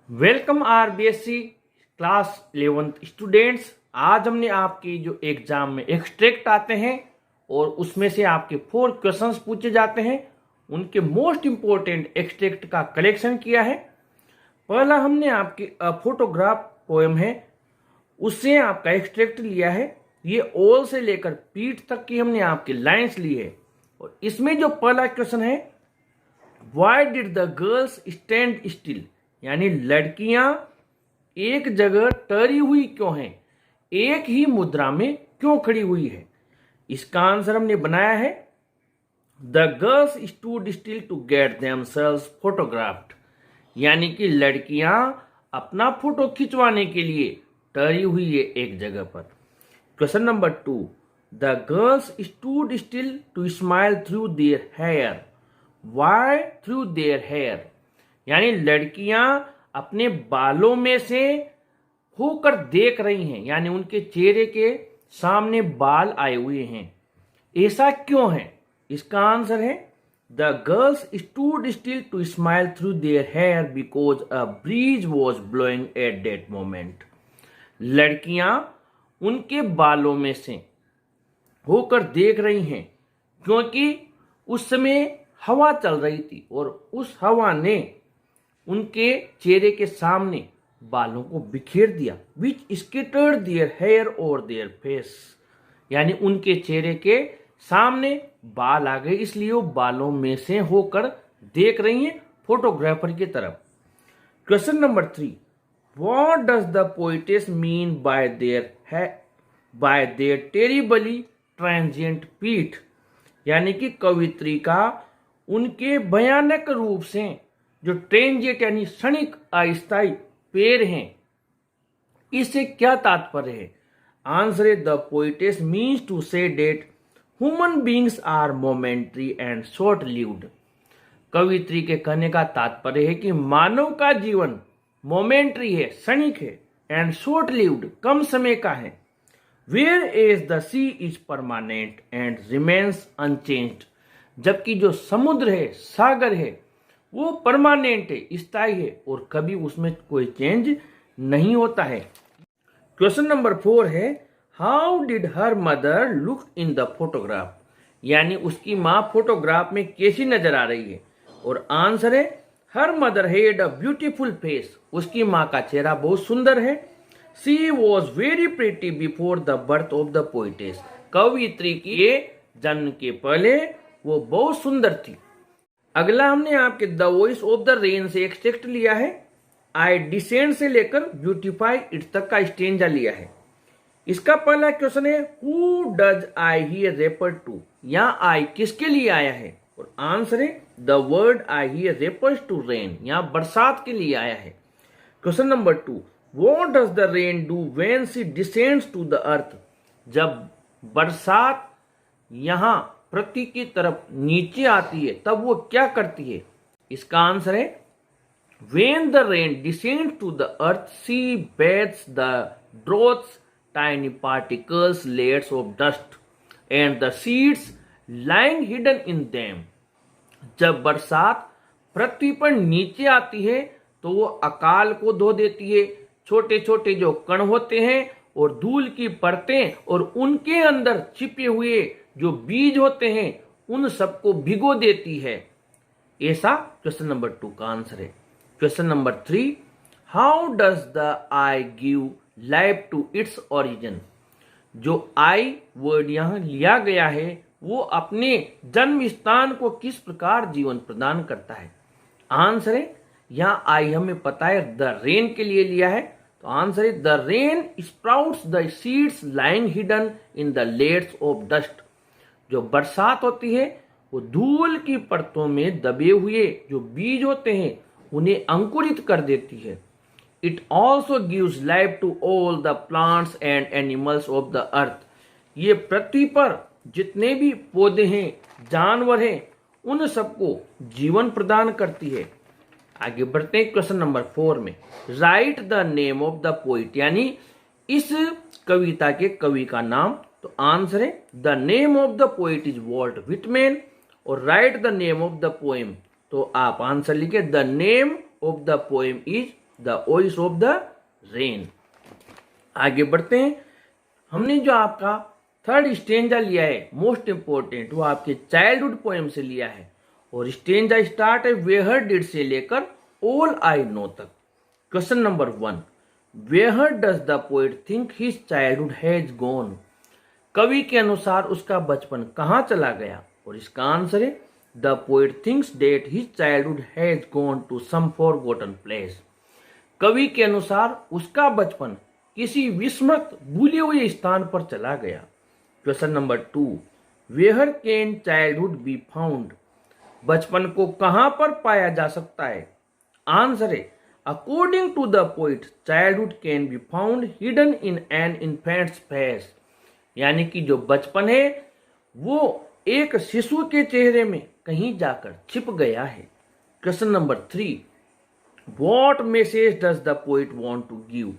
Welcome our BSc class 11th students. आज हमने आपकी जो एग्जाम में एक्सट्रैक्ट आते हैं और उसमें से आपके 4 क्वेश्चंस पूछे जाते हैं, उनके मोस्ट इंपॉर्टेंट एक्सट्रैक्ट का कलेक्शन किया है। पहला हमने आपकी फोटोग्राफ पोएम है, उससे आपका एक्सट्रैक्ट लिया है। ये ऑल से लेकर पीठ तक की हमने आपकी लाइंस ली है। और इसमें जो पहला क्वेश्चन है, why did the girls stand still, यानी लड़कियां एक जगह टरी हुई क्यों हैं, एक ही मुद्रा में क्यों खड़ी हुई है। इसका आंसर हमने बनाया है, the girls stood still to get themselves photographed, यानी कि लड़कियां अपना फोटो खिंचवाने के लिए टरी हुई है एक जगह पर। Question number 2, the girls stood still to smile through their hair, why through their hair, यानी लड़कियां अपने बालों में से होकर देख रही हैं, यानी उनके चेहरे के सामने बाल आए हुए हैं। ऐसा क्यों है? इसका आंसर है, the girls stood still to smile through their hair because a breeze was blowing at that moment. लड़कियां उनके बालों में से होकर देख रही हैं क्योंकि उस समय हवा चल रही थी और उस हवा ने उनके चेहरे के सामने बालों को बिखेर दिया, विच स्कैटर्ड देयर हेयर और देयर फेस, यानी उनके चेहरे के सामने बाल आ गए, इसलिए वो बालों में से होकर देख रही हैं फोटोग्राफर की तरफ। Question number 3, what does the poetess mean by there terribly transient पीठ, यानी कि कवित्री का उनके भयानक रूप से जो ट्रांजिएंट यानी क्षणिक अस्थायी पैर हैं, इससे क्या तात्पर्य है? आंसर है, the poetess means to say that human beings are momentary and short lived. कवित्री के कहने का तात्पर्य है कि मानव का जीवन मोमेंटरी है, क्षणिक है, एंड शॉर्ट लिव्ड, कम समय का है। Whereas the sea is permanent and remains unchanged, जबकि जो समुद्र है, सागर है, वो परमानेंट है, स्थायी है और कभी उसमें कोई चेंज नहीं होता है। क्वेश्चन नंबर 4 है, how did her mother look in the photograph, यानी उसकी माँ फोटोग्राफ में कैसी नजर आ रही है। और आंसर है, her mother had a beautiful face, उसकी माँ का चेहरा बहुत सुंदर है। She was very pretty before the birth of the poetess, कवित्री के जन्म के पहले वो बहुत सुंदर थी। अगला हमने आपके the voice of the rain से एक्सट्रैक्ट लिया है। आई डिसेंड से लेकर ब्यूटिफाई इट तक का स्टेंजा लिया है। इसका पहला क्वेश्चन है, who does I here refer to, यहाँ आई किसके लिए आया है? और आंसर है, the word I here refers to rain, यहाँ बरसात के लिए आया है। Question number 2, what does the rain do when she descends to the earth, जब बरसात यहाँ पृथ्वी की तरफ नीचे आती है तब वो क्या करती है? इसका आंसर है, when the rain descends to the earth she bathes the drops tiny particles layers of dust and the seeds lying hidden in them। जब बरसात पृथ्वी पर नीचे आती है तो वो अकाल को धो देती है, छोटे छोटे जो कण होते हैं और धूल की परतें और उनके अंदर छिपे हुए जो बीज होते हैं उन सबको भिगो देती है। ऐसा क्वेश्चन नंबर 2 का आंसर है। Question number 3, how does the I give life to its origin, जो आई वर्ड यहां लिया गया है वो अपने जन्म स्थान को किस प्रकार जीवन प्रदान करता है? आंसर है, यहां आई हमें पता है द रेन के लिए लिया है, तो आंसर है, the rain sprouts the seeds lying hidden in the layers of dust. जो बरसात होती है वो धूल की परतों में दबे हुए जो बीज होते हैं उन्हें अंकुरित कर देती है। It also gives life to all the plants and animals of the earth, ये पृथ्वी पर जितने भी पौधे हैं, जानवर हैं, उन सबको जीवन प्रदान करती है। आगे बढ़ते हैं क्वेश्चन नंबर 4 में, right the name of the poet, यानी इस कविता के कवि का नाम। तो आंसर है, the name of the poet is Walt Whitman. और write the name of the poem, तो आप आंसर लिखे, the name of the poem is the voice of the rain. आगे बढ़ते हैं। हमने जो आपका थर्ड स्टेंजा लिया है मोस्ट इंपोर्टेंट, वो आपके चाइल्डहुड पोएम से लिया है। और स्टेंजा स्टार्ट है वेयर डिड से लेकर ऑल आई नो तक। Question number 1, where does the poet think his childhood has gone. कवि के अनुसार उसका बचपन कहाँ चला गया? और इसका आंसर है the poet thinks that his childhood has gone to some forgotten place. कवि के अनुसार उसका बचपन किसी विस्मृत भूले हुए स्थान पर चला गया। Question number 2, where can childhood be found. बचपन को कहां पर पाया जा सकता है? आंसर है according to the poet childhood can be found hidden in an infant's face. यानी कि जो बचपन है वो एक शिशु के चेहरे में कहीं जाकर छिप गया है। Question number 3, what message does the poet want to give.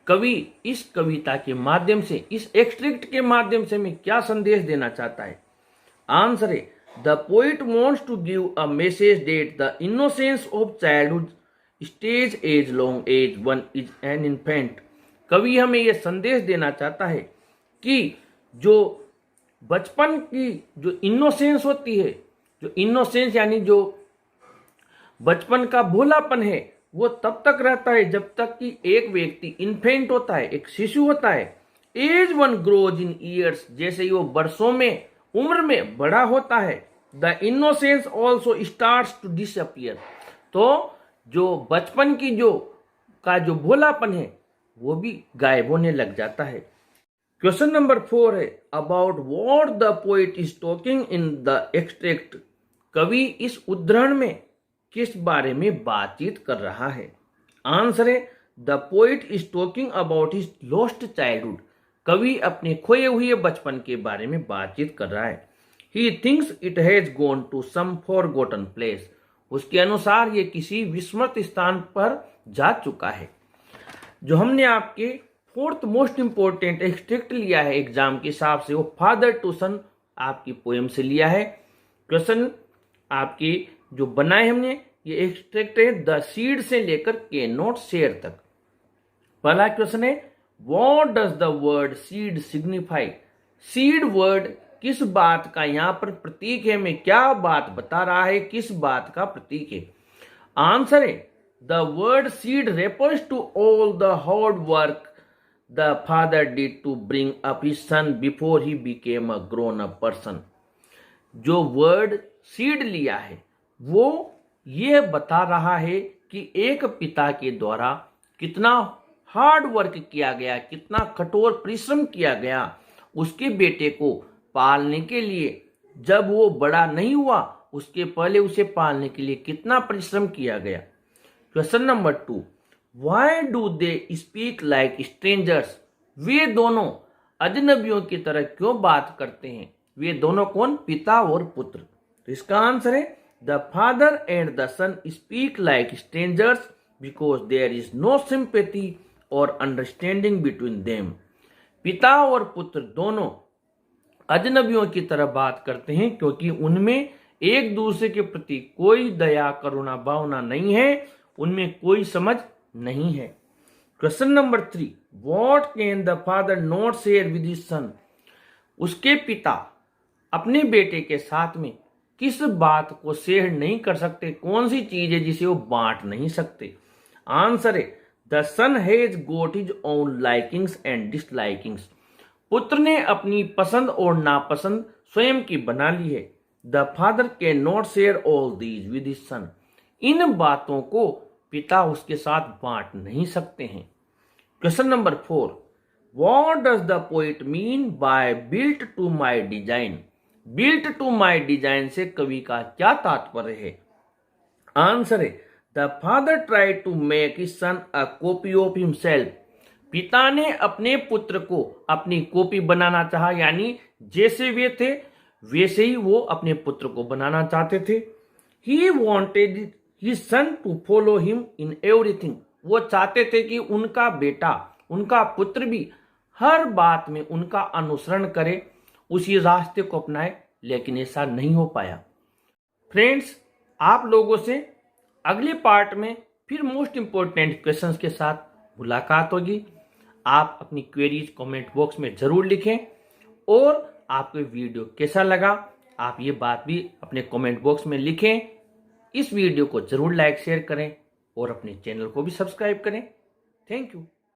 कवि इस कविता के माध्यम से, इस एक्सट्रैक्ट के माध्यम से हमें क्या संदेश देना चाहता है? आंसर है the poet wants to give a message that the innocence of childhood stage as long as one is an infant. कवि हमें यह संदेश देना चाहता है कि जो बचपन की जो इनोसेंस होती है, जो इनोसेंस यानी जो बचपन का भोलापन है, वो तब तक रहता है जब तक कि एक व्यक्ति इन्फेंट होता है, एक शिशु होता है। As one grows in years, जैसे ही वो वर्षों में उम्र में बड़ा होता है, the innocence also starts to disappear. तो जो बचपन की जो भोलापन है वो भी गायब होने लग जाता है। क्वेश्चन नंबर 4 है about what the poet is talking in the extract. कवि इस उद्धरण में किस बारे में बातचीत कर रहा है? आंसर है the poet is talking about his lost childhood. कवि अपने खोए हुए बचपन के बारे में बातचीत कर रहा है। He thinks it has gone to some forgotten place. उसके अनुसार ये किसी विस्मृत स्थान पर जा चुका है। जो हमने आपके फोर्थ मोस्ट इंपोर्टेंट एक्सट्रैक्ट लिया है एग्जाम के हिसाब से, वो फादर टू सन आपकी पोएम से लिया है। क्वेश्चन आपकी जो बनाए हमने, ये एक्सट्रैक्ट है द सीड से लेकर कैन नॉट शेयर तक। पहला क्वेश्चन है what does the word seed signify. Seed word किस बात का यहाँ पर प्रतीक है? मैं क्या बात बता रहा है, किस बात का प्रतीक है? आंसर है the word seed refers to all the hard work the father did to bring up his son before he became a grown up person. जो वर्ड सीड लिया है वो ये बता रहा है कि एक पिता के द्वारा कितना हार्ड वर्क किया गया, कितना कठोर परिश्रम किया गया उसके बेटे को पालने के लिए। जब वो बड़ा नहीं हुआ उसके पहले उसे पालने के लिए कितना परिश्रम किया गया। Question number 2, why do they speak like strangers. वे दोनों अजनबियों की तरह क्यों बात करते हैं? वे दोनों कौन? पिता और पुत्र। तो इसका आंसर है the father and the son speak like strangers because there is no sympathy और अंडरस्टैंडिंग बिटवीन देम। पिता और पुत्र दोनों अजनबियों की तरह बात करते हैं क्योंकि उनमें एक दूसरे के प्रति कोई दया करुणा भावना नहीं है, उनमें कोई समझ नहीं है। Question number 3, what can the father not share with his सन। उसके पिता अपने बेटे के साथ में किस बात को शेयर नहीं कर सकते? कौन सी चीज है जिसे वो बांट नहीं सकते? आंसर है the son has got his own likings and dislikings. पुत्र ने अपनी पसंद और नापसंद स्वयं की बना ली है। The father can not share all these with his son. इन बातों को पिता उसके साथ बांट नहीं सकते हैं। Question number 4, what does the poet mean by built to my design. Built to my design से कवि का क्या तात्पर्य है? आंसर है the father try to make his son a copy of himself. पिता ने अपने पुत्र को अपनी कॉपी बनाना चाहा, यानी जैसे वे थे वैसे ही वो अपने पुत्र को बनाना चाहते थे। He wanted his son to follow him in everything. वो चाहते थे कि उनका बेटा, उनका पुत्र भी हर बात में उनका अनुसरण करे, उसी रास्ते को अपनाए, लेकिन ऐसा नहीं हो पाया। फ्रेंड्स, आप लोगों से अगले पार्ट में फिर मोस्ट इम्पोर्टेंट क्वेश्चंस के साथ मुलाकात होगी। आप अपनी क्वेरीज कमेंट बॉक्स में ज़रूर लिखें और आपको वीडियो कैसा लगा आप ये बात भी अपने कमेंट बॉक्स में लिखें। इस वीडियो को ज़रूर लाइक शेयर करें और अपने चैनल को भी सब्सक्राइब करें। Thank you.